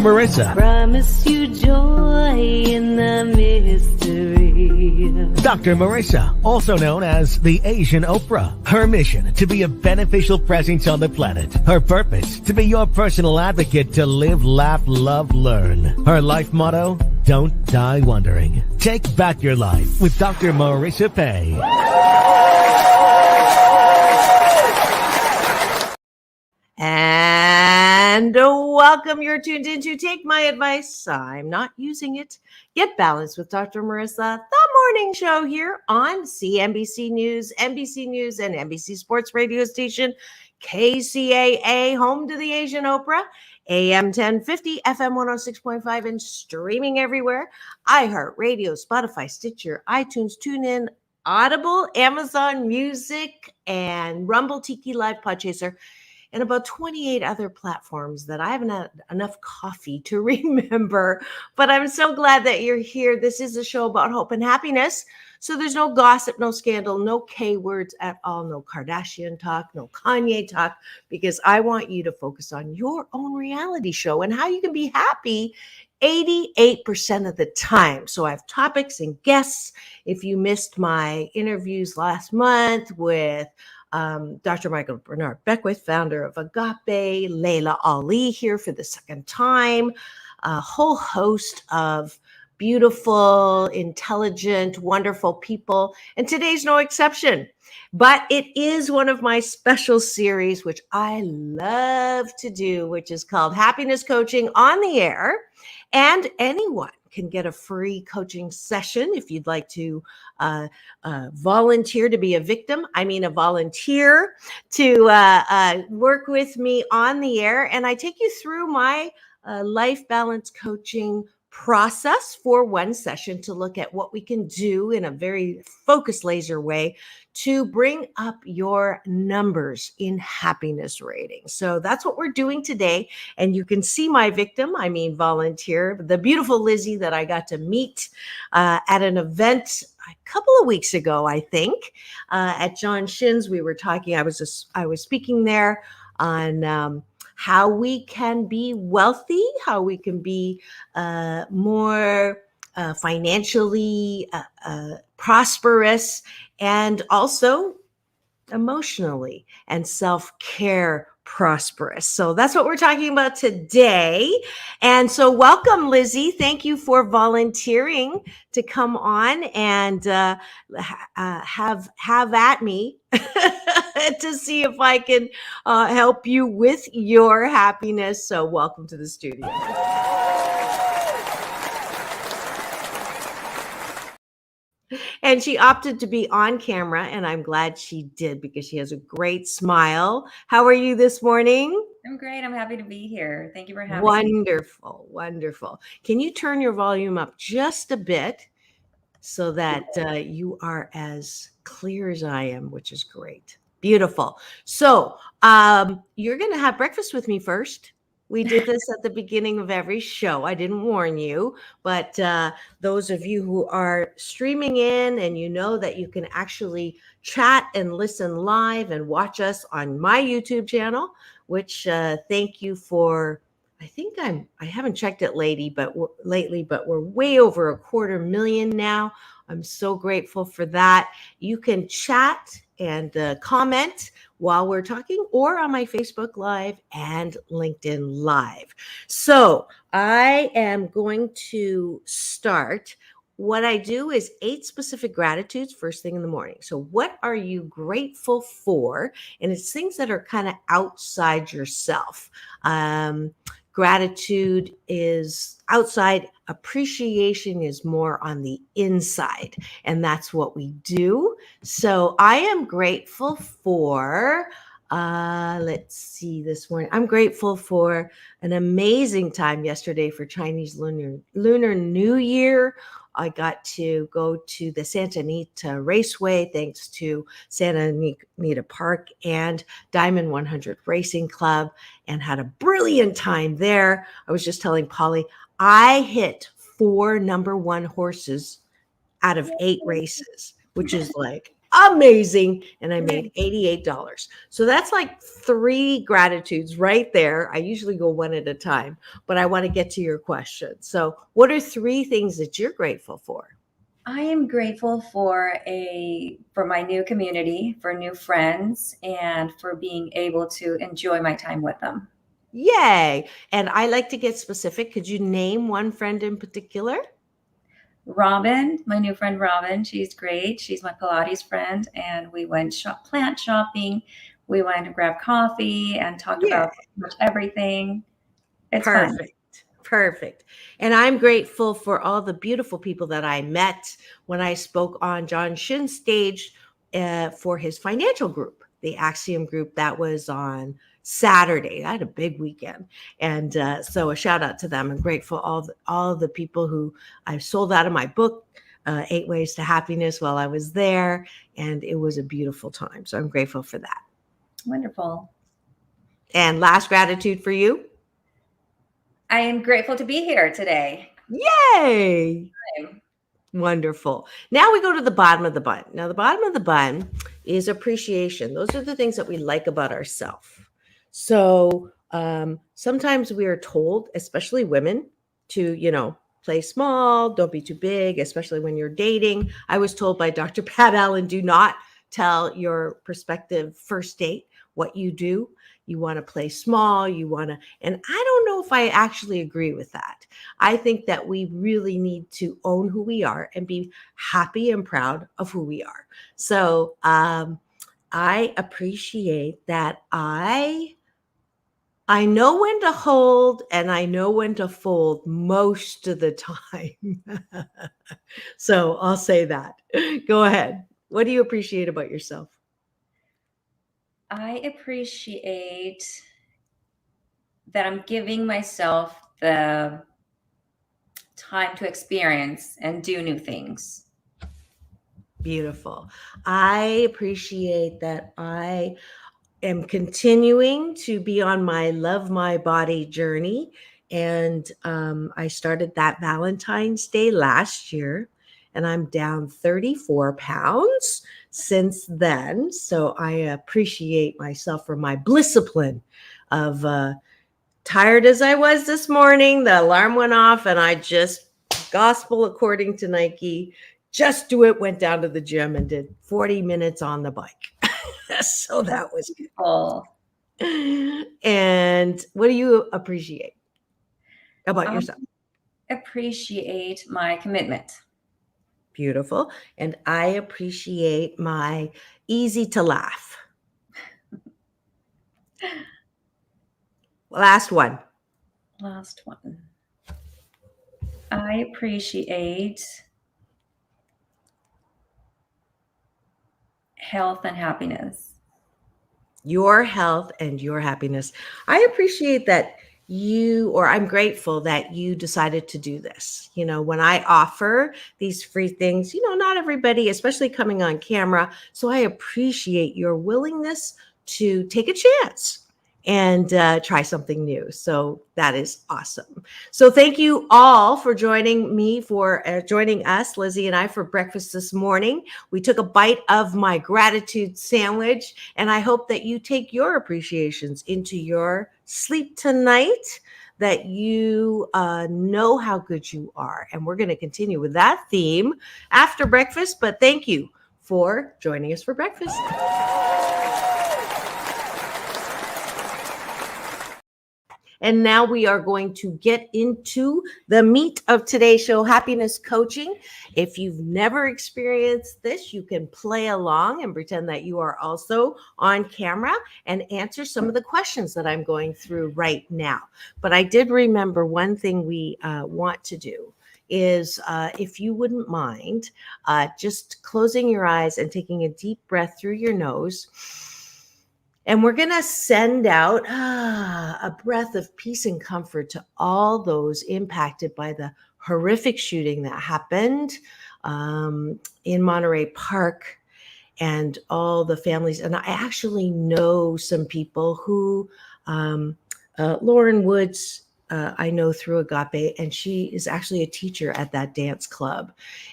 Marissa. Promise you joy in the mystery. Dr. Marissa, also known as the Asian Oprah. Her mission, to be a beneficial presence on the planet. Her purpose, to be your personal advocate to live, laugh, love, learn. Her life motto, don't die wondering. Take back your life with Dr. Marissa Pay. And welcome. You're tuned in to Take My Advice. I'm not using it. Get Balanced with Dr. Marissa, the morning show here on CNBC News, NBC News, and NBC Sports radio station, KCAA, home to the Asian Oprah, AM 1050, FM 106.5, and streaming everywhere. iHeartRadio, Spotify, Stitcher, iTunes, TuneIn, Audible, Amazon Music, and Rumble, Tiki Live, Podchaser, and about 28 other platforms that I haven't had enough coffee to remember. But I'm so glad that you're here. This is a show about hope and happiness. So there's no gossip, no scandal, no K words at all, no Kardashian talk, no Kanye talk, because I want you to focus on your own reality show and how you can be happy 88% of the time. So I have topics and guests. If you missed my interviews last month with Dr. Michael Bernard Beckwith, founder of Agape, Layla Ali here for the second time, a whole host of beautiful, intelligent, wonderful people. And today's no exception. But it is one of my special series, which I love to do, which is called Happiness Coaching on the Air. And anyone can get a free coaching session if you'd like to volunteer to be a victim. I mean, a volunteer to work with me on the air. And I take you through my life balance coaching process for one session to look at what we can do in a very focused laser way to bring up your numbers in happiness ratings. So that's what we're doing today. And you can see my victim, I mean volunteer, the beautiful Lizzie that I got to meet at an event a couple of weeks ago, I think, at John Shin's. We were talking, I was speaking there on how we can be wealthy, how we can be more financially prosperous, and also emotionally and self-care prosperous. So that's what we're talking about today. And so welcome, Lizzie. Thank you for volunteering to come on and have at me to see if I can help you with your happiness. So welcome to the studio. And she opted to be on camera, and I'm glad she did because she has a great smile. How are you this morning? I'm great. I'm happy to be here. Thank you for having me. Wonderful, wonderful. Can you turn your volume up just a bit so that you are as clear as I am, which is great. Beautiful. So you're going to have breakfast with me first. We did this at the beginning of every show. I didn't warn you, but those of you who are streaming in and you know that you can actually chat and listen live and watch us on my YouTube channel, which thank you for. I haven't checked it lately, but we're way over 250,000 now. I'm so grateful for that. You can chat and comment while we're talking, or on my Facebook Live and LinkedIn Live. So I am going to start. What I do is 8 specific gratitudes first thing in the morning. So what are you grateful for? And it's things that are kind of outside yourself. Gratitude is outside. Appreciation is more on the inside. And that's what we do. So I am grateful for, let's see this morning. I'm grateful for an amazing time yesterday for Chinese Lunar New Year. I got to go to the Santa Anita Raceway, thanks to Santa Anita Park and Diamond 100 Racing Club, and had a brilliant time there. I was just telling Polly, I hit 4 number 1 horses out of 8 races, which is like amazing. And I made $88. So that's like 3 gratitudes right there. I usually go one at a time, but I want to get to your question. So what are 3 things that you're grateful for? I am grateful for my new community, for new friends, and for being able to enjoy my time with them. Yay. And I like to get specific. Could you name one friend in particular? Robin, my new friend Robin, she's great. She's my Pilates friend, and we went plant shopping. We went to grab coffee and talked Yeah. about pretty much everything. It's fun. Perfect. Perfect. And I'm grateful for all the beautiful people that I met when I spoke on John Shin's stage for his financial group, the Axiom group. That was on Saturday. I had a big weekend. And so a shout out to them. I'm grateful all the people who I sold out of my book, 8 Ways to Happiness, while I was there. And it was a beautiful time. So I'm grateful for that. Wonderful. And last gratitude for you. I am grateful to be here today. Yay! Wonderful. Now we go to the bottom of the bun. Now, the bottom of the bun is appreciation. Those are the things that we like about ourselves. So sometimes we are told, especially women, to, play small, don't be too big, especially when you're dating. I was told by Dr. Pat Allen, do not tell your prospective first date what you do. You want to play small, and I don't know if I actually agree with that. I think that we really need to own who we are and be happy and proud of who we are. So I appreciate that I know when to hold and I know when to fold most of the time. So I'll say that. Go ahead. What do you appreciate about yourself? I appreciate that I'm giving myself the time to experience and do new things. Beautiful. I appreciate that I am continuing to be on my love my body journey. And I started that Valentine's Day last year, and I'm down 34 pounds since then. So I appreciate myself for my discipline of tired as I was this morning. The alarm went off and I just, gospel according to Nike, just do it, went down to the gym and did 40 minutes on the bike. So that was good. Oh, And what do you appreciate about yourself? appreciate my commitment. Beautiful. And I appreciate my easy to laugh. Last one. I appreciate health and happiness. Your health and your happiness. I appreciate that I'm grateful that you decided to do this. When I offer these free things, not everybody, especially coming on camera. So I appreciate your willingness to take a chance and try something new. So that is awesome. So thank you all for joining us, Lizzie and I, for breakfast this morning. We took a bite of my gratitude sandwich, and I hope that you take your appreciations into your sleep tonight, that you know how good you are. And we're going to continue with that theme after breakfast, but thank you for joining us for breakfast. And now we are going to get into the meat of today's show, happiness coaching. If you've never experienced this, you can play along and pretend that you are also on camera and answer some of the questions that I'm going through right now. But I did remember one thing we want to do is if you wouldn't mind just closing your eyes and taking a deep breath through your nose. And we're going to send out a breath of peace and comfort to all those impacted by the horrific shooting that happened in Monterey Park, and all the families. And I actually know some people who, Lauren Woods, I know through Agape, and she is actually a teacher at that dance club.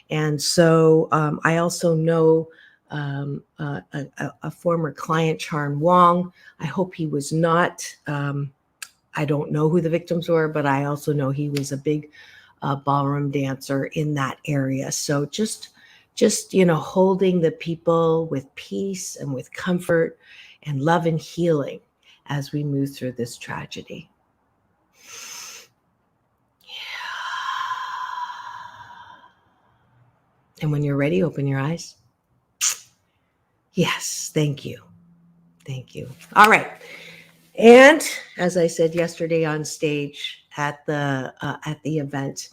And so I also know a former client, Charn Wong. I hope he was not. I don't know who the victims were, but I also know he was a big ballroom dancer in that area. So just holding the people with peace and with comfort and love and healing as we move through this tragedy. And when you're ready, open your eyes. Yes, thank you. Thank you. All right. And as I said yesterday on stage at the event,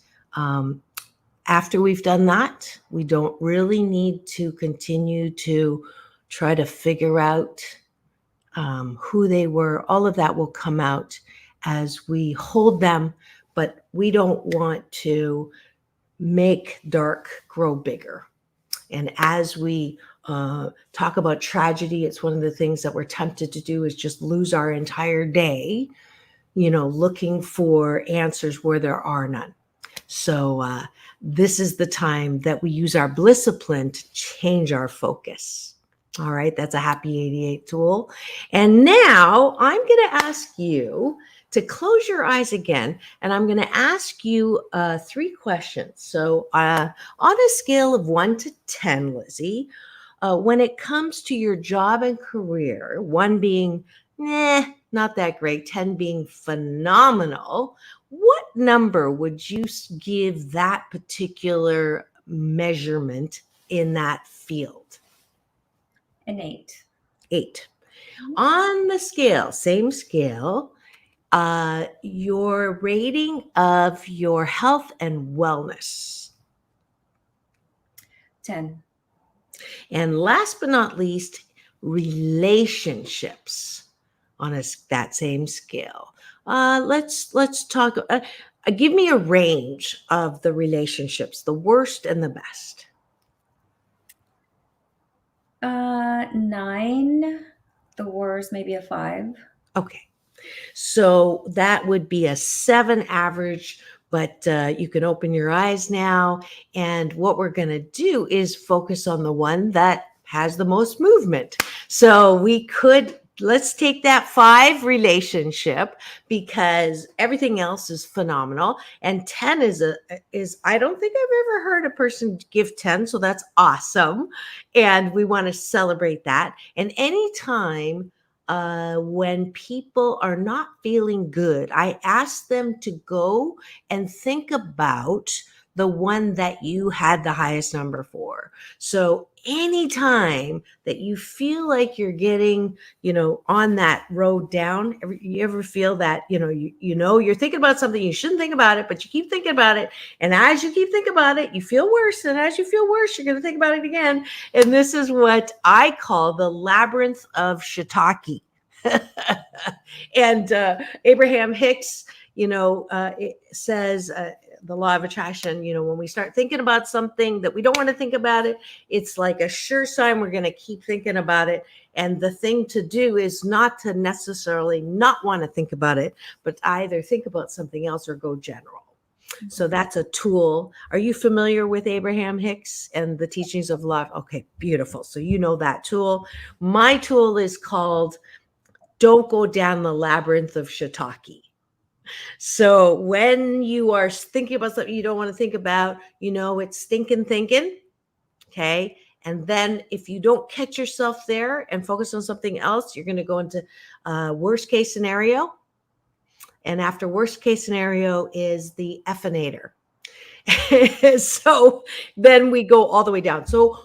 after we've done that, we don't really need to continue to try to figure out who they were. All of that will come out as we hold them, but we don't want to make dark grow bigger. And as we talk about tragedy, it's one of the things that we're tempted to do is just lose our entire day, looking for answers where there are none. So this is the time that we use our Blisscipline to change our focus. All right, that's a Happy 88 tool. And now I'm going to ask you to close your eyes again, and I'm going to ask you 3 questions. So on a scale of 1 to 10, Lizzie, when it comes to your job and career, 1 being not that great, 10 being phenomenal, what number would you give that particular measurement in that field? An 8. 8. On the scale, same scale, your rating of your health and wellness. 10. And last but not least, relationships on that same scale. Let's talk. Give me a range of the relationships, the worst and the best. 9. The worst, maybe a 5. Okay. So that would be a 7 average, but you can open your eyes now. And what we're going to do is focus on the one that has the most movement. So let's take that 5 relationship because everything else is phenomenal. And 10 is I don't think I've ever heard a person give 10. So that's awesome. And we want to celebrate that. And anytime when people are not feeling good, I ask them to go and think about the one that you had the highest number for. So anytime that you feel like you're getting, on that road down, you ever feel that, you're thinking about something, you shouldn't think about it, but you keep thinking about it. And as you keep thinking about it, you feel worse. And as you feel worse, you're going to think about it again. And this is what I call the labyrinth of shiitake. And Abraham Hicks, it says the law of attraction, when we start thinking about something that we don't want to think about it, it's like a sure sign we're going to keep thinking about it. And the thing to do is not to necessarily not want to think about it, but either think about something else or go general. So that's a tool. Are you familiar with Abraham Hicks and the teachings of love? Okay, beautiful. So you know that tool. My tool is called Don't Go Down the Labyrinth of Shiitake. So when you are thinking about something you don't want to think about, it's stinking thinking. Okay. And then if you don't catch yourself there and focus on something else, you're going to go into worst case scenario. And after worst case scenario is the effinator. So then we go all the way down. So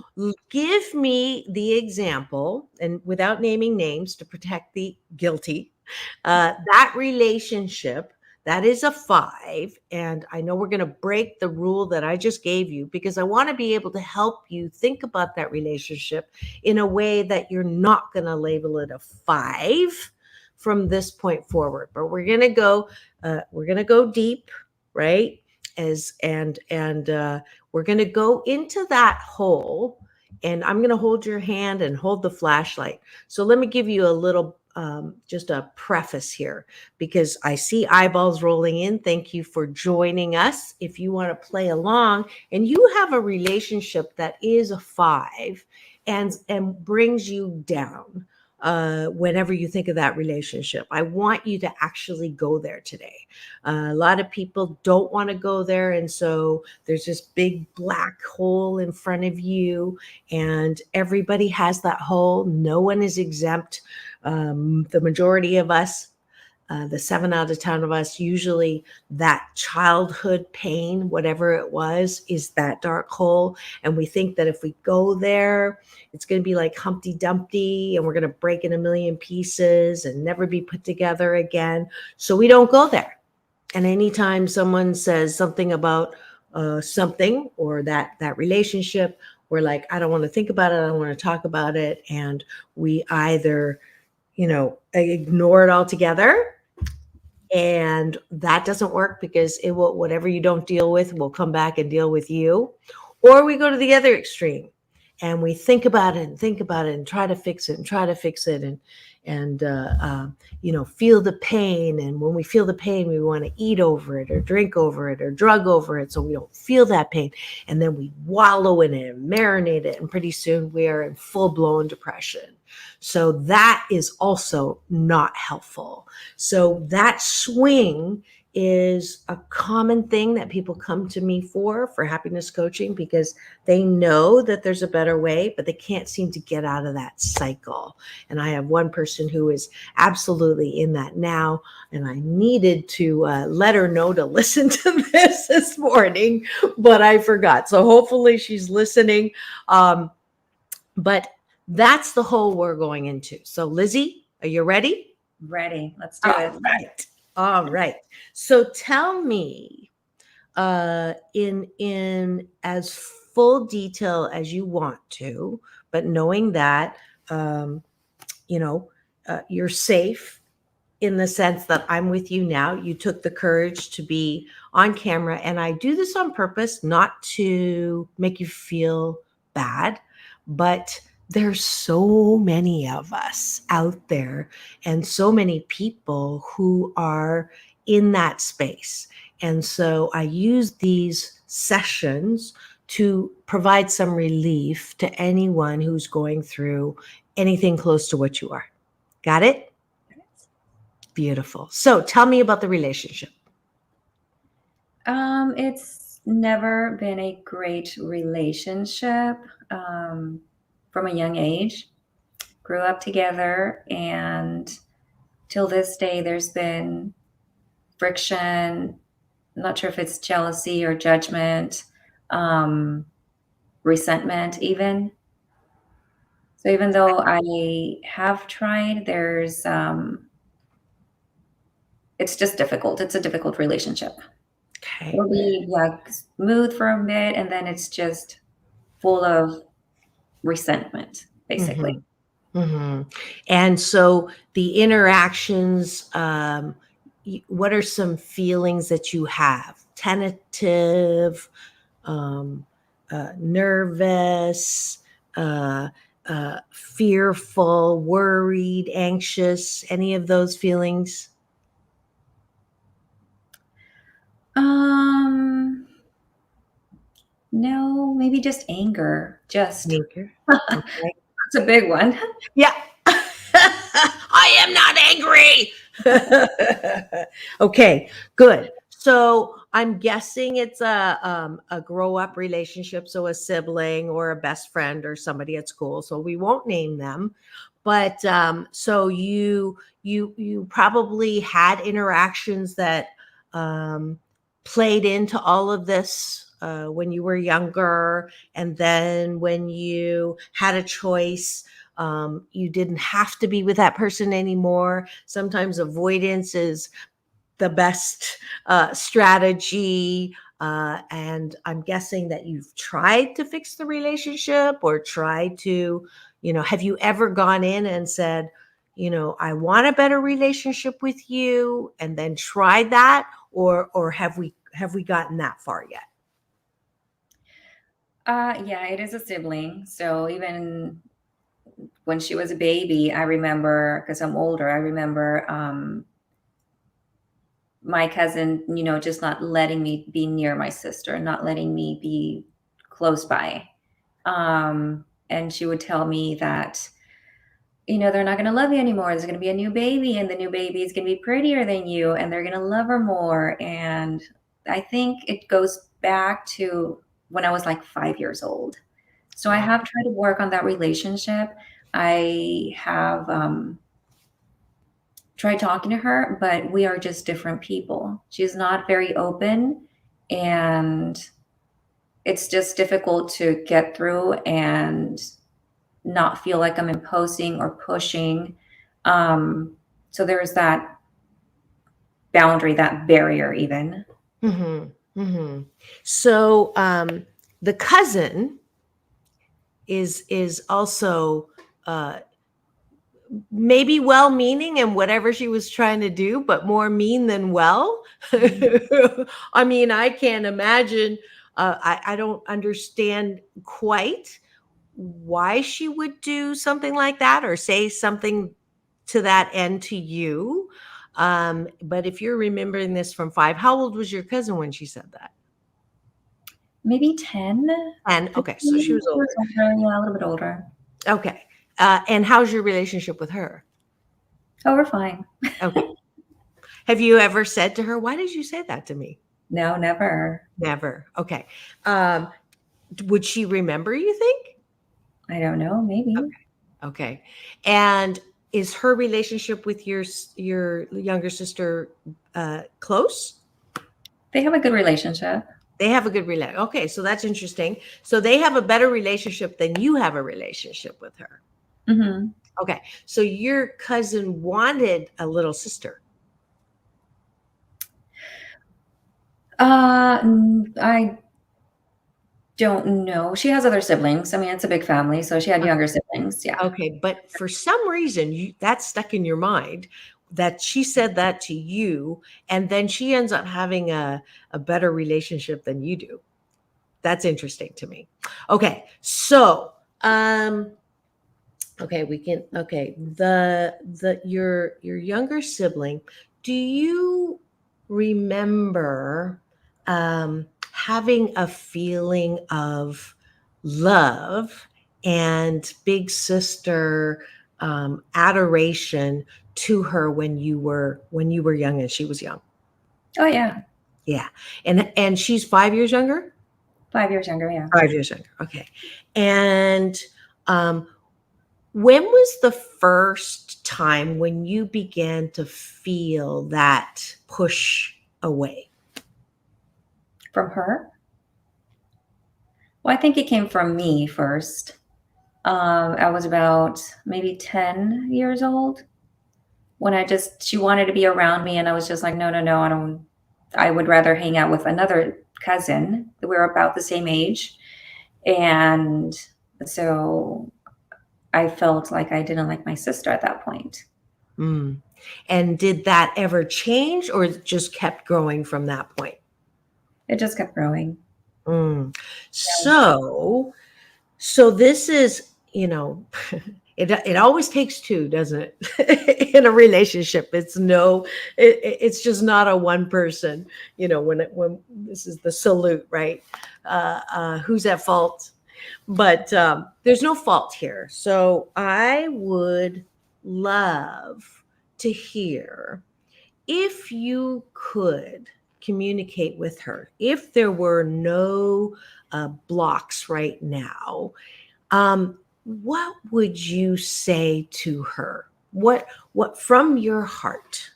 give me the example, and without naming names to protect the guilty, that relationship, that is a 5. And I know we're going to break the rule that I just gave you because I want to be able to help you think about that relationship in a way that you're not going to label it a 5 from this point forward. But we're going to go deep, right? And we're going to go into that hole, and I'm going to hold your hand and hold the flashlight. So let me give you a little just a preface here because I see eyeballs rolling in. Thank you for joining us. If you want to play along and you have a relationship that is a 5 and brings you down whenever you think of that relationship. I want you to actually go there today. A lot of people don't want to go there. And so there's this big black hole in front of you, and everybody has that hole. No one is exempt. The majority of us, the 7 out of 10 of us, usually that childhood pain, whatever it was, is that dark hole. And we think that if we go there, it's going to be like Humpty Dumpty and we're going to break in a million pieces and never be put together again. So we don't go there. And anytime someone says something about something or that relationship, we're like, I don't want to think about it. I don't want to talk about it. And we either, ignore it altogether. And that doesn't work because it will, whatever you don't deal with will come back and deal with you. Or we go to the other extreme and we think about it and try to fix it and feel the pain. And when we feel the pain, we want to eat over it or drink over it or drug over it so we don't feel that pain. And then we wallow in it and marinate it. And pretty soon we are in full-blown depression. So that is also not helpful. So that swing is a common thing that people come to me for happiness coaching, because they know that there's a better way, but they can't seem to get out of that cycle. And I have one person who is absolutely in that now, and I needed to let her know to listen to this morning, but I forgot. So hopefully she's listening. But that's the hole we're going into. So Lizzie, are you ready? Ready. Let's do it. All right. So tell me in as full detail as you want to, but knowing that, you're safe in the sense that I'm with you now. You took the courage to be on camera. And I do this on purpose, not to make you feel bad, but there's so many of us out there and so many people who are in that space. And so I use these sessions to provide some relief to anyone who's going through anything close to what you are. Got it? Beautiful. So tell me about the relationship. It's never been a great relationship. From a young age, grew up together, and till this day there's been friction. I'm not sure if it's jealousy or judgment, resentment even. So even though I have tried, it's just difficult. It's a difficult relationship. Okay. It'll be smooth for a bit, and then it's just full of resentment, basically. Mm-hmm. And so the interactions, what are some feelings that you have? Tentative, nervous, fearful, worried, anxious, any of those feelings? No, maybe just anger. Just Anger. Okay. It's a big one. Yeah. I am not angry. Okay, good. So I'm guessing it's a grow up relationship. So a sibling or a best friend or somebody at school. So we won't name them. But so you probably had interactions that played into all of this when you were younger, and then when you had a choice, you didn't have to be with that person anymore. Sometimes avoidance is the best strategy. And I'm guessing that you've tried to fix the relationship or tried to, have you ever gone in and said, I want a better relationship with you, and then tried that, or have we gotten that far yet? Yeah, it is a sibling. So even when she was a baby, I remember, because I'm older, I remember my cousin, just not letting me be near my sister, not letting me be close by. and she would tell me that, they're not going to love you anymore. There's going to be a new baby, and the new baby is going to be prettier than you, and they're going to love her more. And I think it goes back to when I was like 5 years old. So I Wow. have tried to work on that relationship. I have tried talking to her, but we are just different people. She's not very open, and it's just difficult to get through and not feel like I'm imposing or pushing. So there's that boundary, that barrier even. So the cousin is also maybe well-meaning in whatever she was trying to do, but more mean than well. I mean, I can't imagine. I don't understand quite why she would do something like that or say something to that end to you. But if you're remembering this from 5, how old was your cousin when she said that? Maybe 10. And okay, so she was older. Yeah, a little bit older. Okay. And how's your relationship with her? Oh, we're fine. Okay. Have you ever said to her, why did you say that to me? No, never. Never. Okay. Would she remember, you think? I don't know. Maybe. Okay. And is her relationship with your younger sister close? They have a good relationship. They have a good relationship. Okay, so that's interesting. So they have a better relationship than you have a relationship with her. Mm-hmm. Okay, so your cousin wanted a little sister. I don't know. She has other siblings. I mean, it's a big family, so she had younger siblings. Yeah. Okay, but for some reason, that stuck in your mind that she said that to you, and then she ends up having a better relationship than you do. That's interesting to me. Okay, so okay, your younger sibling, do you remember having a feeling of love and big sister adoration to her when you were young and she was young? Oh, yeah. Yeah. And she's 5 years younger? 5 years younger, yeah. 5 years younger. Okay. And when was the first time when you began to feel that push away? From her? Well, I think it came from me first. I was about maybe 10 years old when she wanted to be around me, and I was just like, no, I would rather hang out with another cousin. We were about the same age. And so I felt like I didn't like my sister at that point. Mm. And did that ever change, or it just kept growing from that point? It just kept growing. Mm. So this is, it always takes two, doesn't it? In a relationship, it's just not a one person, when this is the salute, right? Who's at fault? But there's no fault here. So I would love to hear if you could communicate with her, if there were no blocks right now, what would you say to her? What from your heart?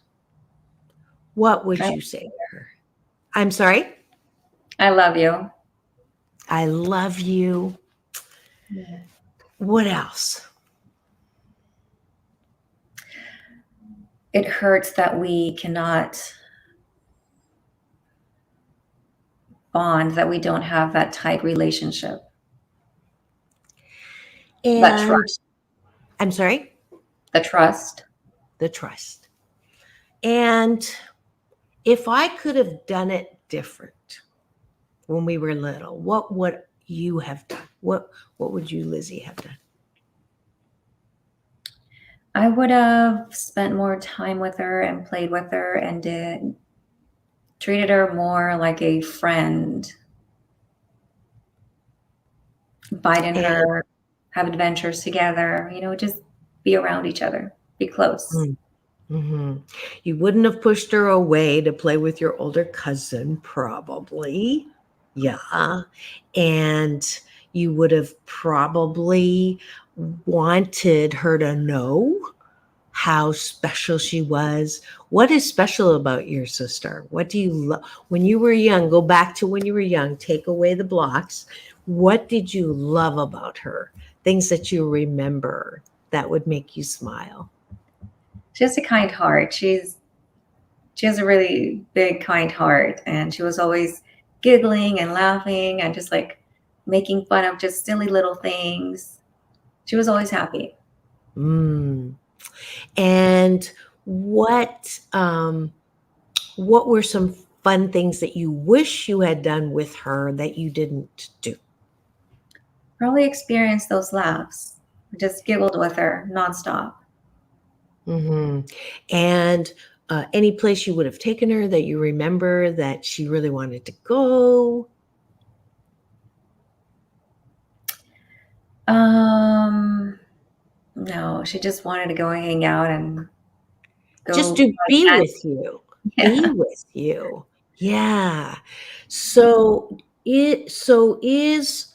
What would you say to her? I'm sorry? I love you. I love you. Yeah. What else? It hurts that we cannot bond, that we don't have that tight relationship. And that trust. I'm sorry? The trust. The trust. And if I could have done it different when we were little, what would you have done? What would you, Lizzie, have done? I would have spent more time with her and played with her and treated her more like a friend. Biden her. have adventures together, just be around each other, be close. Mm-hmm. You wouldn't have pushed her away to play with your older cousin, probably. Yeah. And you would have probably wanted her to know how special she was. What is special about your sister? What do you love? When you were young, go back to when you were young, take away the blocks. What did you love about her? Things that you remember that would make you smile. She has a kind heart. She has a really big, kind heart, and she was always giggling and laughing and just like making fun of just silly little things. She was always happy. Mm. And what were some fun things that you wish you had done with her that you didn't do? Probably experienced those laughs. Just giggled with her nonstop. Hmm. And any place you would have taken her that you remember that she really wanted to go? No, she just wanted to go hang out and Just go to buy be candy. with you. Be Yeah. with you. Yeah. So it so is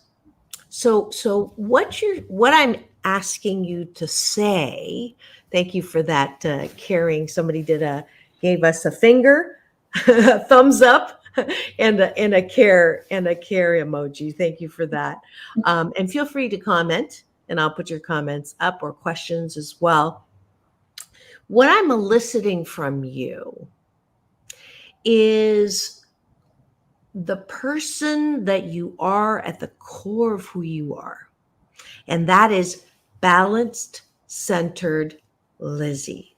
so what I'm asking you to say, thank you for that caring. Somebody gave us a finger, a thumbs up, and a care emoji. Thank you for that. And feel free to comment, and I'll put your comments up or questions as well. What I'm eliciting from you is the person that you are at the core of who you are. And that is balanced, centered Lizzie.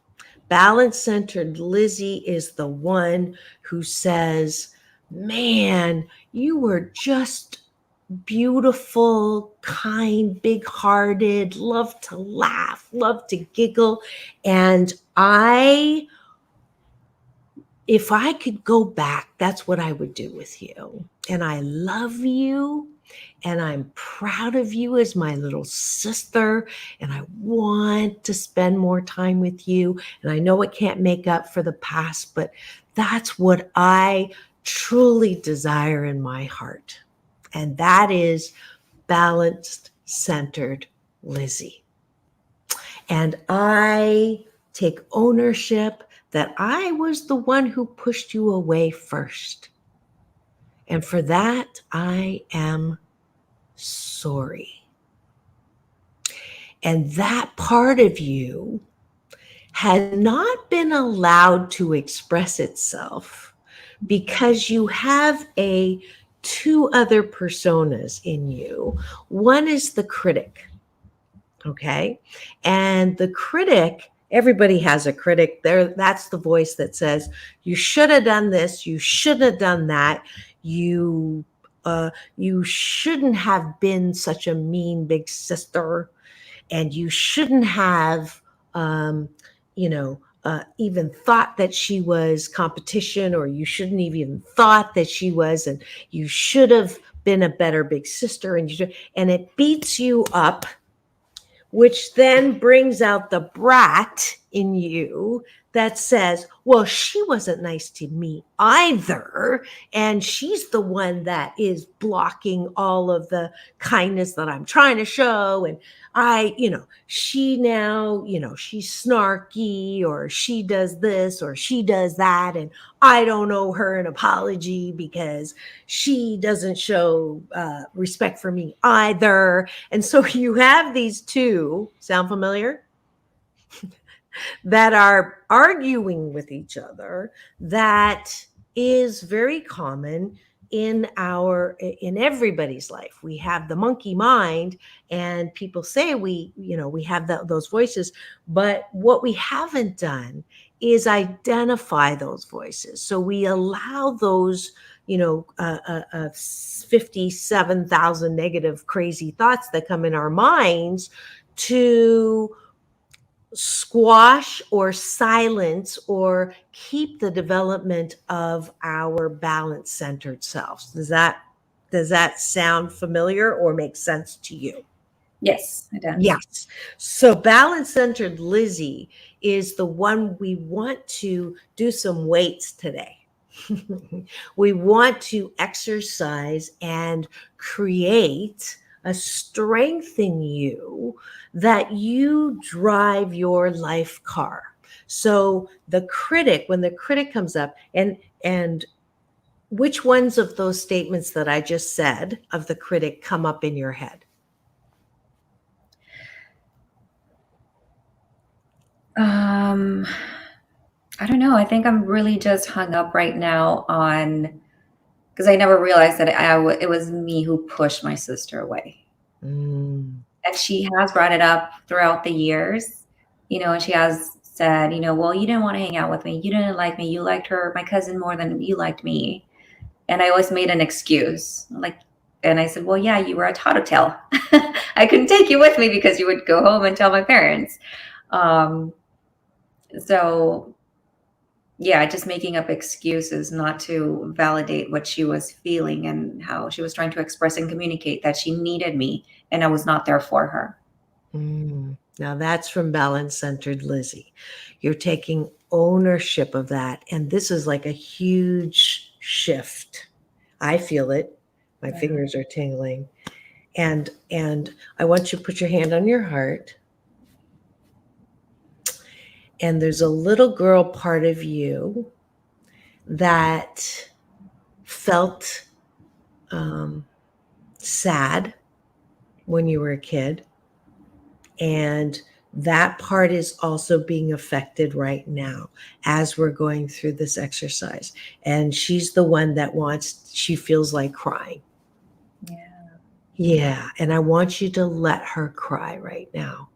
Balanced, centered Lizzie is the one who says, man, you were just beautiful, kind, big hearted, love to laugh, love to giggle. And if I could go back, that's what I would do with you. And I love you. And I'm proud of you as my little sister. And I want to spend more time with you. And I know it can't make up for the past, but that's what I truly desire in my heart. And that is balanced, centered Lizzie. And I take ownership that I was the one who pushed you away first. And for that, I am sorry. And that part of you has not been allowed to express itself because you have two other personas in you. One is the critic. Okay. And the critic, everybody has a critic there. That's the voice that says, you should have done this. You should have done that. You shouldn't have been such a mean big sister. And you shouldn't have, even thought that she was competition, or you shouldn't have even thought that she was, and you should have been a better big sister. And it beats you up, which then brings out the brat in you that says, well, she wasn't nice to me either. And she's the one that is blocking all of the kindness that I'm trying to show. And she now, she's snarky, or she does this or she does that. And I don't owe her an apology because she doesn't show respect for me either. And so you have these two, sound familiar? That are arguing with each other. That is very common in everybody's life. We have the monkey mind, and people say we have those voices, but what we haven't done is identify those voices. So we allow those 57,000 negative crazy thoughts that come in our minds to squash or silence or keep the development of our balance centered selves. Does that sound familiar or make sense to you? Yes, it does. Yes. So balance centered Lizzie is the one we want to do some weights today. We want to exercise and create a strength in you that you drive your life car. So the critic, when the critic comes up, and which ones of those statements that I just said of the critic come up in your head? Um, I don't know. I think I'm really just hung up right now on because I never realized that it was me who pushed my sister away. Mm. And she has brought it up throughout the years, and she has said, well, you didn't want to hang out with me. You didn't like me. You liked her, my cousin, more than you liked me. And I always made an excuse. And I said, well, yeah, you were a tattletale. I couldn't take you with me because you would go home and tell my parents. Um, so yeah, just making up excuses not to validate what she was feeling and how she was trying to express and communicate that she needed me and I was not there for her. Now that's from balance centered Lizzie. You're taking ownership of that. And this is like a huge shift. I feel it. My Yeah. fingers are tingling. And I want you to put your hand on your heart. And there's a little girl part of you that felt sad when you were a kid. And that part is also being affected right now as we're going through this exercise. And she's the one that she feels like crying. Yeah. Yeah. And I want you to let her cry right now.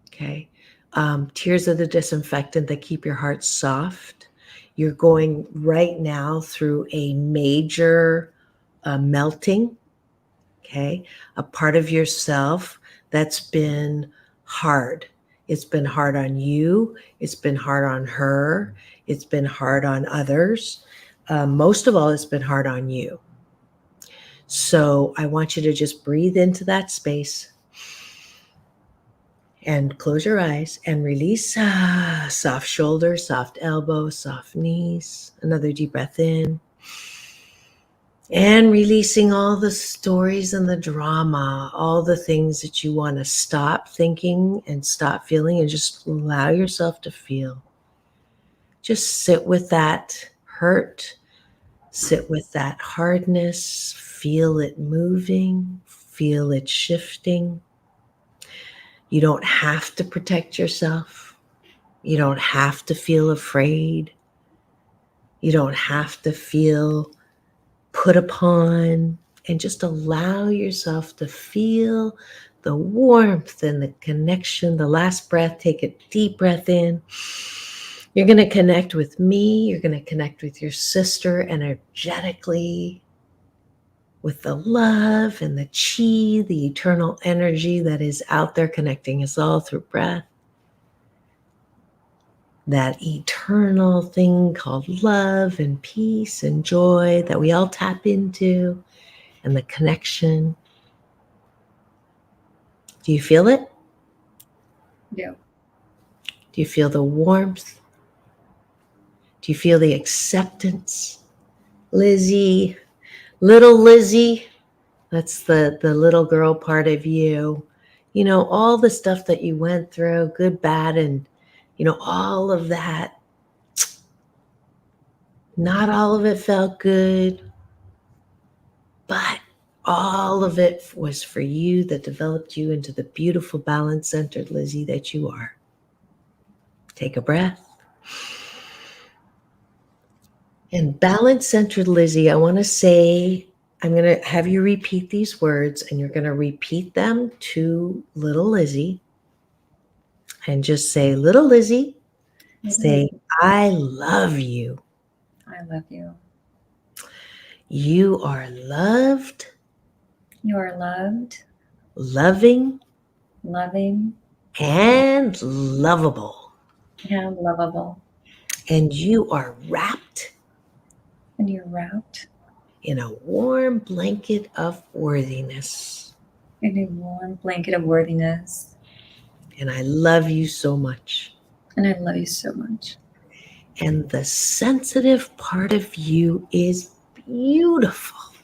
Okay. Tears are the disinfectant that keep your heart soft. You're going right now through a major melting. Okay. A part of yourself that's been hard. It's been hard on you. It's been hard on her. It's been hard on others. Most of all, it's been hard on you. So I want you to just breathe into that space and close your eyes and release. Soft shoulders, soft elbows, soft knees. Another deep breath in. And releasing all the stories and the drama, all the things that you want to stop thinking and stop feeling, and just allow yourself to feel. Just sit with that hurt, sit with that hardness, feel it moving, feel it shifting. You don't have to protect yourself. You don't have to feel afraid. You don't have to feel put upon, and just allow yourself to feel the warmth and the connection. The last breath, take a deep breath in. You're going to connect with me. You're going to connect with your sister energetically with the love and the chi, the eternal energy that is out there connecting us all through breath. That eternal thing called love and peace and joy that we all tap into, and the connection. Do you feel it? Yeah. Do you feel the warmth? Do you feel the acceptance? Lizzie, little Lizzie, that's the little girl part of you. You know, all the stuff that you went through, good, bad, and, all of that. Not all of it felt good, but all of it was for you, that developed you into the beautiful, balance-centered Lizzie that you are. Take a breath. And balance-centered Lizzie, I want to say, I'm going to have you repeat these words, and you're going to repeat them to little Lizzie. And just say, little Lizzie, say, I love you. I love you. You are loved, You are loved, loving, loving, and lovable. and lovable. And you are wrapped And you're wrapped in a warm blanket of worthiness. in a warm blanket of worthiness. And I love you so much. And I love you so much. And the sensitive part of you is beautiful.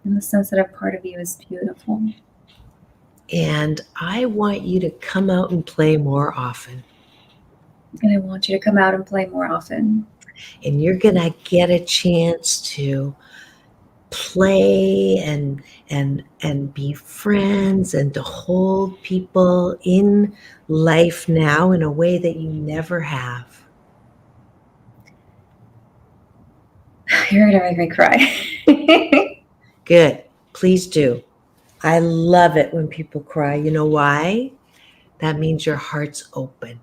And the sensitive part of you is beautiful. And I want you to come out and play more often. And I want you to come out and play more often. And you're going to get a chance to play and be friends and to hold people in life now in a way that you never have. You're gonna make me cry. Good. Please do. I love it when people cry. You know why? That means your heart's open.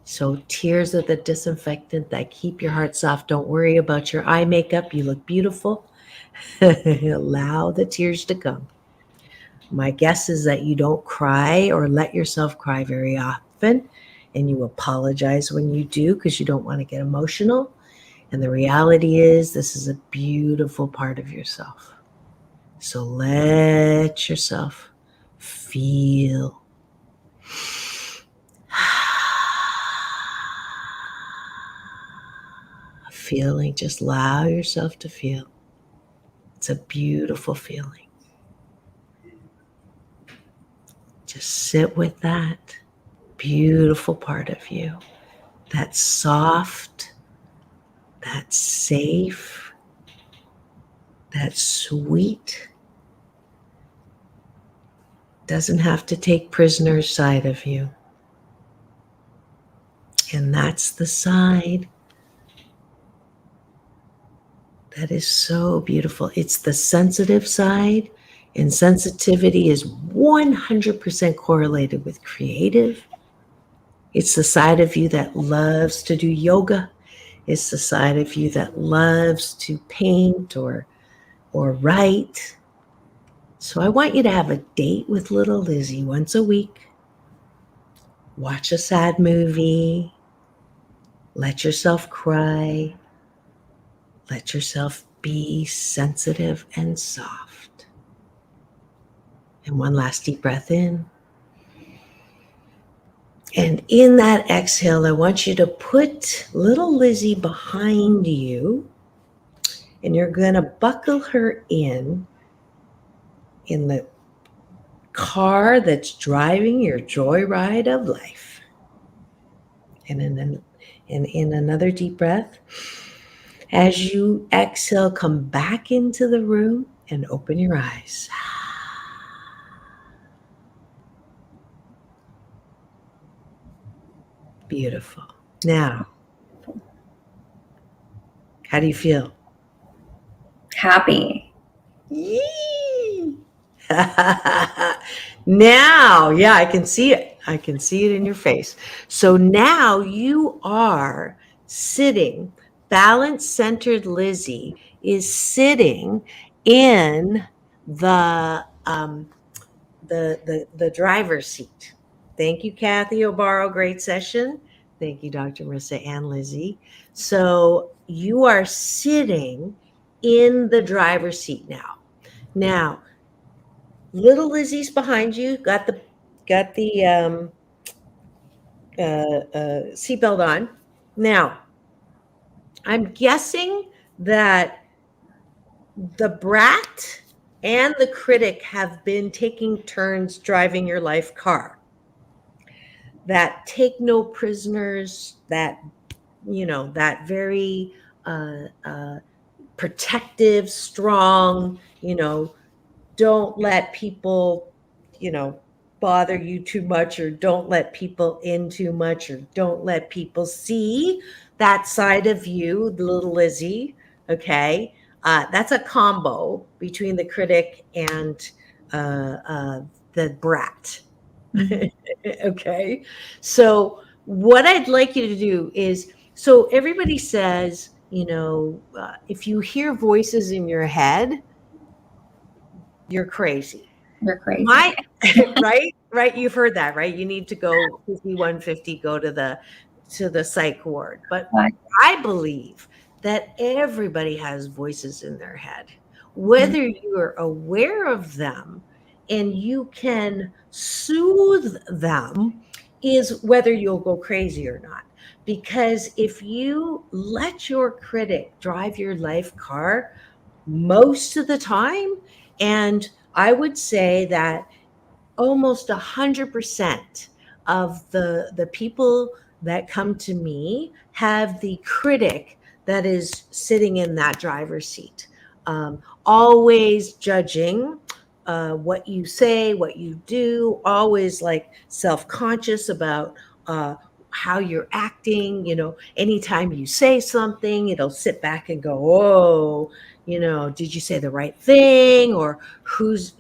So tears are the disinfectant that keep your heart soft. Don't worry about your eye makeup. You look beautiful. Allow the tears to come. My guess is that you don't cry or let yourself cry very often, and you apologize when you do because you don't want to get emotional. And the reality is this is a beautiful part of yourself. So let yourself feel. Feeling, just allow yourself to feel. It's a beautiful feeling. Just sit with that beautiful part of you. That's soft, that's safe, that's sweet. Doesn't have to take prisoner's side of you. And that's the side that is so beautiful. It's the sensitive side, and sensitivity is 100% correlated with creative. It's the side of you that loves to do yoga. It's the side of you that loves to paint or write. So I want you to have a date with little Lizzie once a week. Watch a sad movie. Let yourself cry. Let yourself be sensitive and soft. And one last deep breath in. And in that exhale, I want you to put little Lizzie behind you, and you're going to buckle her in the car that's driving your joyride of life. And in another deep breath, as you exhale, come back into the room and open your eyes. Beautiful. Now, how do you feel? Happy. Yee! Now, yeah, I can see it. I can see it in your face. So now you are sitting, balance-centered Lizzie is sitting in the driver's seat. Thank you, Kathy O'Barrow. Great session. Thank you, Dr. Marissa and Lizzie. So you are sitting in the driver's seat now. Now, little Lizzie's behind you. Got the seatbelt on. Now, I'm guessing that the brat and the critic have been taking turns driving your life car. That take no prisoners, that, that very protective, strong, don't let people, bother you too much, or don't let people in too much, or don't let people see that side of you, little Lizzie. Okay. That's a combo between the critic and the brat. Okay. So what I'd like you to do is, so everybody says, if you hear voices in your head, you're crazy. You're crazy. Right. You've heard that, right? You need to go 5150, go to the psych ward. But Right. I believe that everybody has voices in their head. whether you're aware of them and you can soothe them is whether you'll go crazy or not. Because if you let your critic drive your life car most of the time, and I would say that almost 100% of the people that come to me have the critic that is sitting in that driver's seat, always judging what you say, what you do, always like self-conscious about how you're acting. Anytime you say something, it'll sit back and go, oh, did you say the right thing? Or who's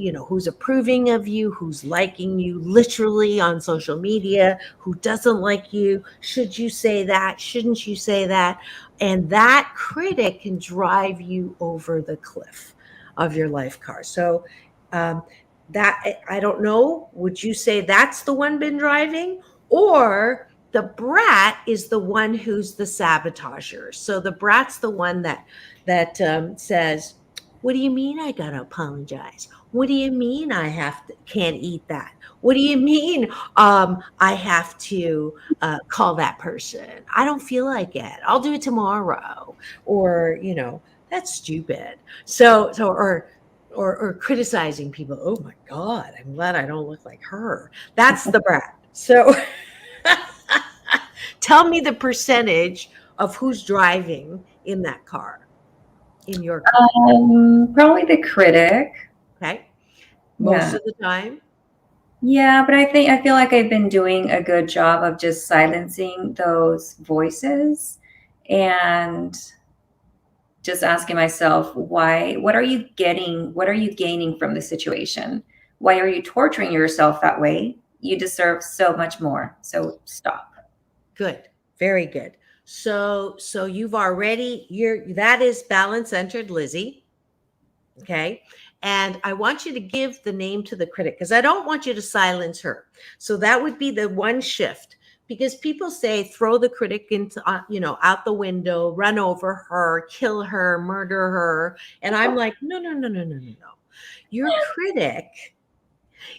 approving of you, who's liking you literally on social media, who doesn't like you? Should you say that? Shouldn't you say that? And that critic can drive you over the cliff of your life car. So um, that I don't know. Would you say that's the one been driving, or the brat is the one who's the sabotager? So the brat's the one that says, "What do you mean I gotta apologize? What do you mean I can't eat that? What do you mean I have to call that person? I don't feel like it. I'll do it tomorrow." Or that's stupid. Or criticizing people. Oh my God, I'm glad I don't look like her. That's the brat. So tell me the percentage of who's driving in that car, in your car. Probably the critic. Okay. Most Yeah. of the time. Yeah, but I feel like I've been doing a good job of just silencing those voices and just asking myself, what are you gaining from the situation? Why are you torturing yourself that way? You deserve so much more. So stop. Good. Very good. So that is balance centered Lizzie. Okay. And I want you to give the name to the critic because I don't want you to silence her. So that would be the one shift, because people say throw the critic into, out the window, run over her, kill her, murder her. And I'm like, no, no, no, no, no, no, no. Your critic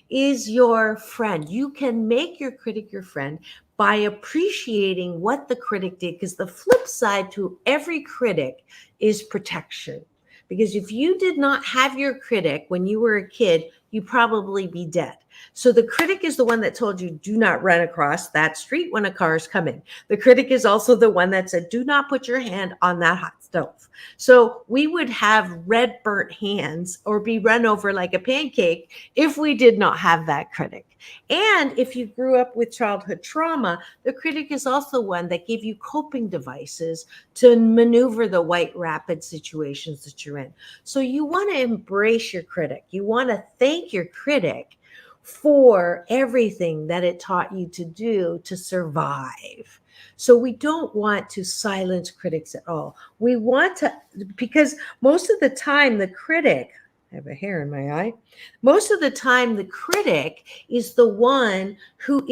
is your friend. You can make your critic your friend by appreciating what the critic did, because the flip side to every critic is protection. Because if you did not have your critic when you were a kid, you'd probably be dead. So the critic is the one that told you, do not run across that street when a car is coming. The critic is also the one that said, do not put your hand on that hot stove. So we would have red burnt hands or be run over like a pancake if we did not have that critic. And if you grew up with childhood trauma, the critic is also one that gave you coping devices to maneuver the white rapid situations that you're in. So you want to embrace your critic. You want to thank your critic for everything that it taught you to do to survive. So we don't want to silence critics at all. We want to, because most of the time the critic, I have a hair in my eye. Most of the time, the critic is the one who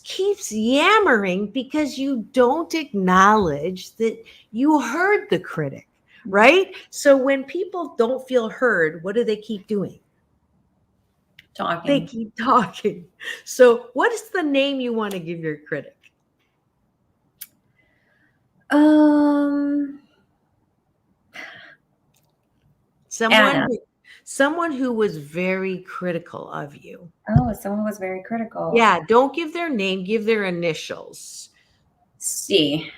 keeps yammering because you don't acknowledge that you heard the critic, right? So when people don't feel heard, what do they keep doing? Talking. They keep talking. So what is the name you want to give your critic? Someone who was very critical of you. Oh, someone was very critical. Yeah, don't give their name, give their initials. C.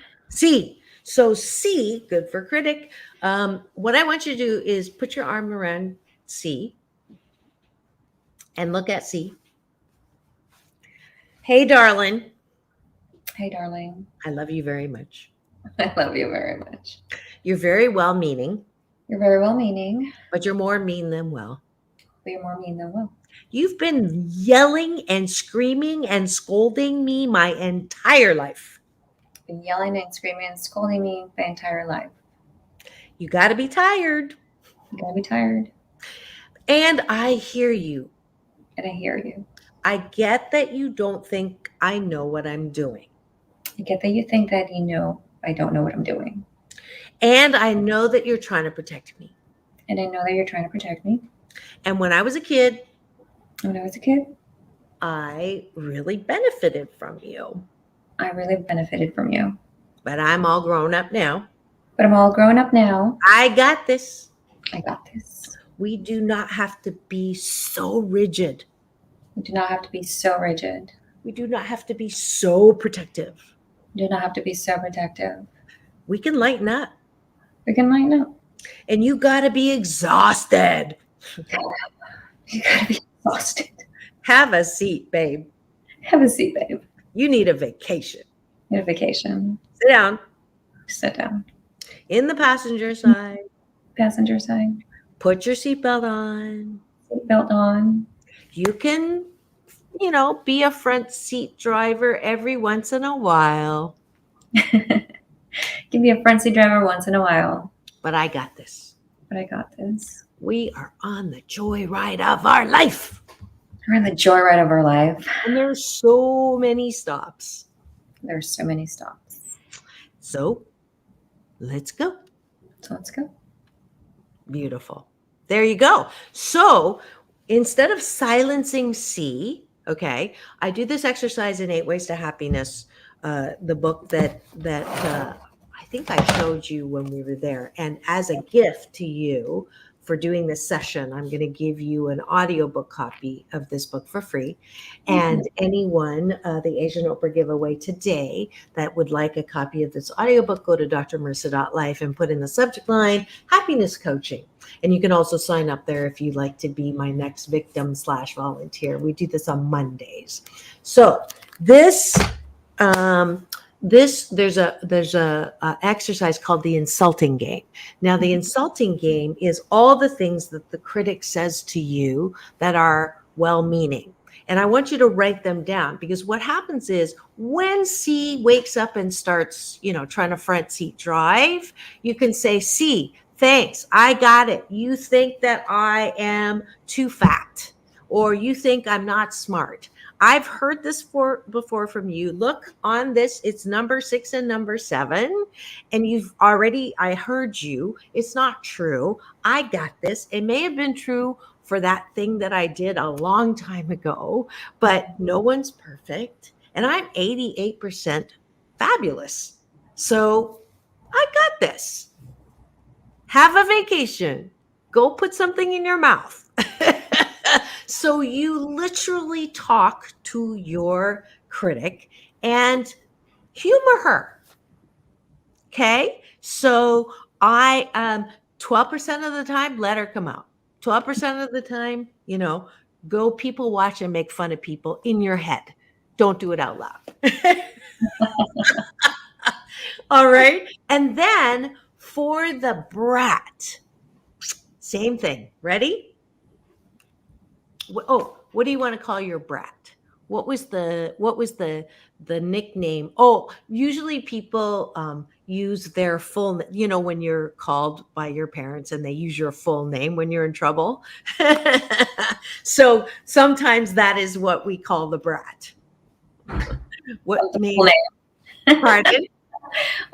So C, good for critic. What I want you to do is put your arm around C and look at C. Hey, darling. Hey, darling. I love you very much. I love you very much. You're very well-meaning. You're very well-meaning. But you're more mean than well. But you're more mean than well. You've been yelling and screaming and scolding me my entire life. Been yelling and screaming and scolding me my entire life. You got to be tired. You got to be tired. And I hear you. And I hear you. I get that you don't think I know what I'm doing. I get that you think that I don't know what I'm doing. And I know that you're trying to protect me. And I know that you're trying to protect me. And when I was a kid, When I was a kid, I really benefited from you. I really benefited from you. But I'm all grown up now. But I'm all grown up now. I got this. I got this. We do not have to be so rigid. We do not have to be so rigid. We do not have to be so protective. We do not have to be so protective. We can lighten up. We can lighten up. And you got to be exhausted. You gotta be exhausted. Have a seat, babe. Have a seat, babe. You need a vacation. Need a vacation. Sit down Sit down. in the passenger side. Passenger side. Put your seatbelt on. Seatbelt on. You can, be a front seat driver every once in a while. Give me a front seat driver once in a while. But I got this. But I got this. We are on the joyride of our life. We're in the joyride of our life. And there's so many stops. There's so many stops. So let's go. So let's go. Beautiful. There you go. So instead of silencing C, okay, I do this exercise in 8 Ways to Happiness, the book that I think I showed you when we were there. And as a gift to you for doing this session, I'm going to give you an audiobook copy of this book for free. And anyone, the Asian Oprah giveaway today that would like a copy of this audiobook, go to drmarissa.life and put in the subject line, happiness coaching. And you can also sign up there if you'd like to be my next victim/volunteer. We do this on Mondays. So there's a exercise called the insulting game. Now, the insulting game is all the things that the critic says to you that are well-meaning. And I want you to write them down, because what happens is when C wakes up and starts, trying to front seat drive, you can say, C, thanks, I got it. You think that I am too fat, or you think I'm not smart. I've heard this before from you. Look on this, it's number 6 and number 7. And I heard you. It's not true. I got this. It may have been true for that thing that I did a long time ago, but no one's perfect. And I'm 88% fabulous. So I got this. Have a vacation. Go put something in your mouth. So you literally talk to your critic and humor her. Okay. So 12% of the time, let her come out. 12% of the time, go people watch and make fun of people in your head. Don't do it out loud. All right. And then for the brat, same thing. Ready? Oh, what do you want to call your brat? What was the nickname? Oh, usually people use their full, when you're called by your parents and they use your full name when you're in trouble. So sometimes that is what we call the brat. What name? Pardon?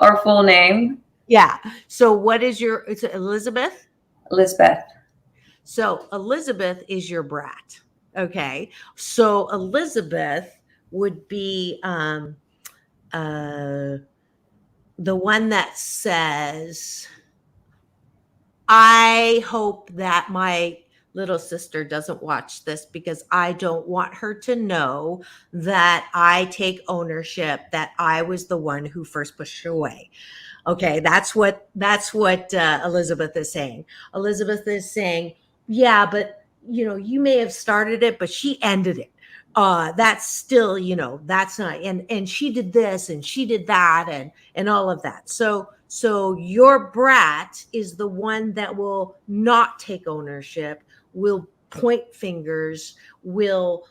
Our full name. Yeah. So what is it's Elizabeth? Elizabeth. So Elizabeth is your brat. Okay. So Elizabeth would be the one that says, I hope that my little sister doesn't watch this because I don't want her to know that I take ownership, that I was the one who first pushed her away. Okay. That's what Elizabeth is saying. Elizabeth is saying, yeah, but you may have started it, but she ended it. That's still, that's not, and she did this and she did that and all of that. So your brat is the one that will not take ownership, will point fingers, will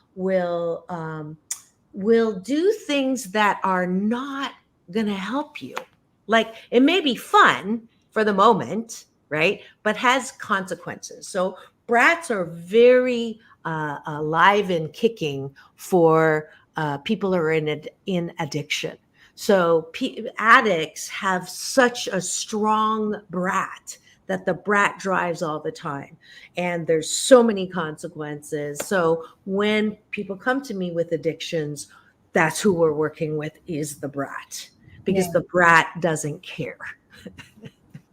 do things that are not going to help you. Like, it may be fun for the moment, right? But has consequences. So brats are very alive and kicking for people who are in addiction. So addicts have such a strong brat that the brat drives all the time. And there's so many consequences. So when people come to me with addictions, that's who we're working with, is the brat, because Yeah. the brat doesn't care.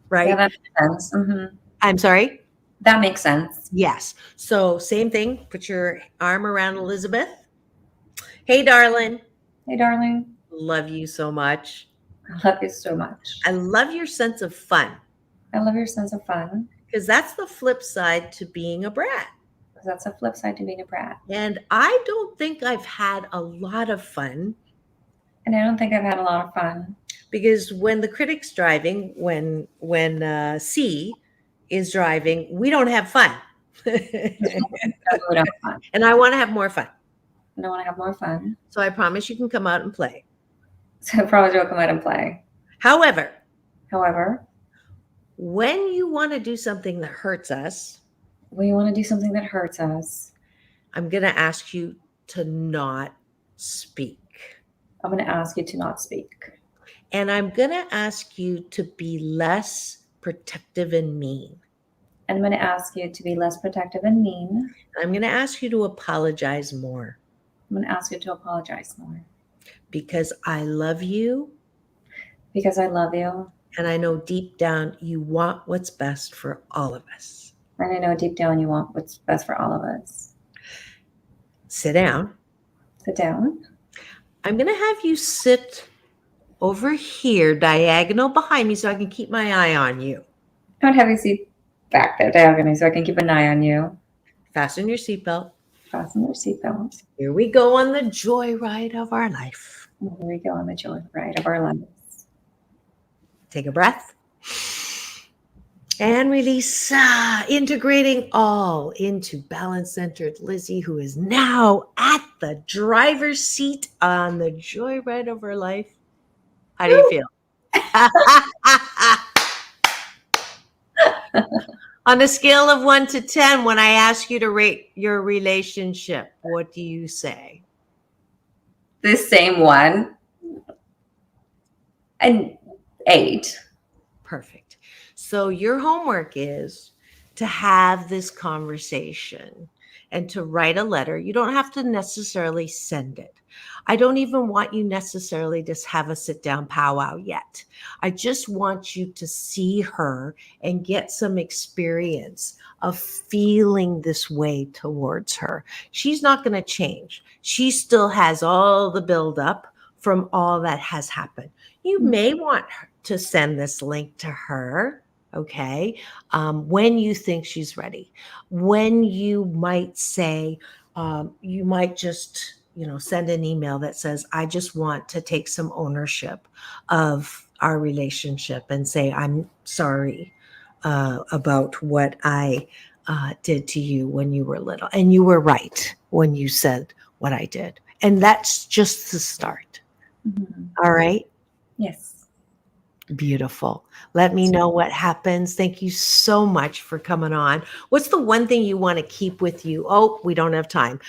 Right? Yeah, that makes sense. I'm sorry? That makes sense. Yes. So same thing. Put your arm around Elizabeth. Hey, darling. Hey, darling. Love you so much. I love you so much. I love your sense of fun, I love your sense of fun. because that's the flip side to being a brat. That's a flip side to being a brat. And I don't think I've had a lot of fun, And I don't think I've had a lot of fun. because when the critic's driving, when C is driving, we don't have fun. I would have fun. And I want to have more fun. And I want to have more fun. So I promise you can come out and play. So I probably will come out and play. However, when you want to do something that hurts us, we want to do something that hurts us. I'm going to ask you to not speak. I'm going to ask you to not speak. And I'm going to ask you to be less protective and mean. And I'm going to ask you to be less protective and mean. I'm going to ask you to apologize more. I'm going to ask you to apologize more. Because I love you. Because I love you. And I know deep down you want what's best for all of us. And I know deep down you want what's best for all of us. Sit down. Sit down. I'm going to have you sit over here, diagonal behind me, so I can keep my eye on you. I would have you sit back there diagonally so I can keep an eye on you. Fasten your seatbelt. Fasten your seatbelt. Here we go on the joyride of our life. Here we go on the joyride of our lives. Take a breath. And release, integrating all into balance-centered Lizzie, who is now at the driver's seat on the joyride of her life. How do you feel? On a scale of 1 to 10, when I ask you to rate your relationship, what do you say? The same one. An 8. Perfect. So your homework is to have this conversation and to write a letter. You don't have to necessarily send it. I don't even want you necessarily to have a sit down powwow yet. I just want you to see her and get some experience of feeling this way towards her. She's not going to change. She still has all the buildup from all that has happened. You may want to send this link to her, okay, when you think she's ready. When you might say, you might just, send an email that says, I just want to take some ownership of our relationship and say, I'm sorry about what I did to you when you were little. And you were right when you said what I did. And that's just the start. Mm-hmm. All right? Yes. Beautiful. Let me know what happens. Thank you so much for coming on. What's the one thing you want to keep with you? Oh, we don't have time.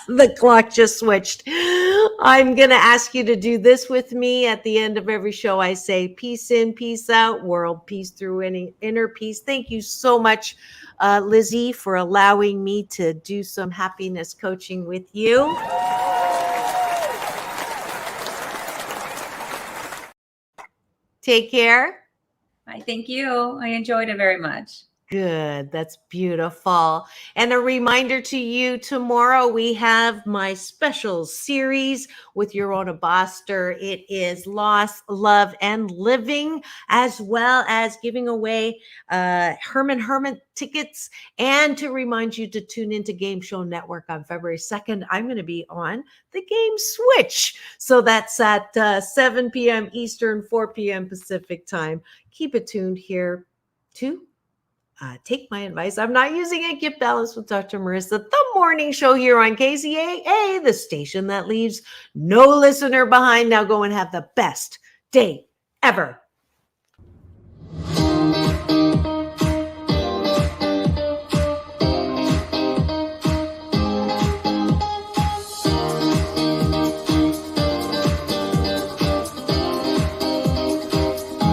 The clock just switched. I'm going to ask you to do this with me. At the end of every show, I say peace in, peace out, world peace through any inner peace. Thank you so much, Lizzie, for allowing me to do some happiness coaching with you. Take care. I thank you. I enjoyed it very much. Good. That's beautiful. And a reminder to you, tomorrow we have my special series with Yorona Boster. It is Loss, Love, and Living, as well as giving away Herman tickets. And to remind you to tune into Game Show Network on February 2nd. I'm going to be on the Game Switch. So that's at 7 p.m. Eastern, 4 p.m. Pacific time. Keep it tuned here to Take My Advice. I'm not using it. Get Balanced with Dr. Marissa, the morning show here on KZAA, the station that leaves no listener behind. Now go and have the best day ever.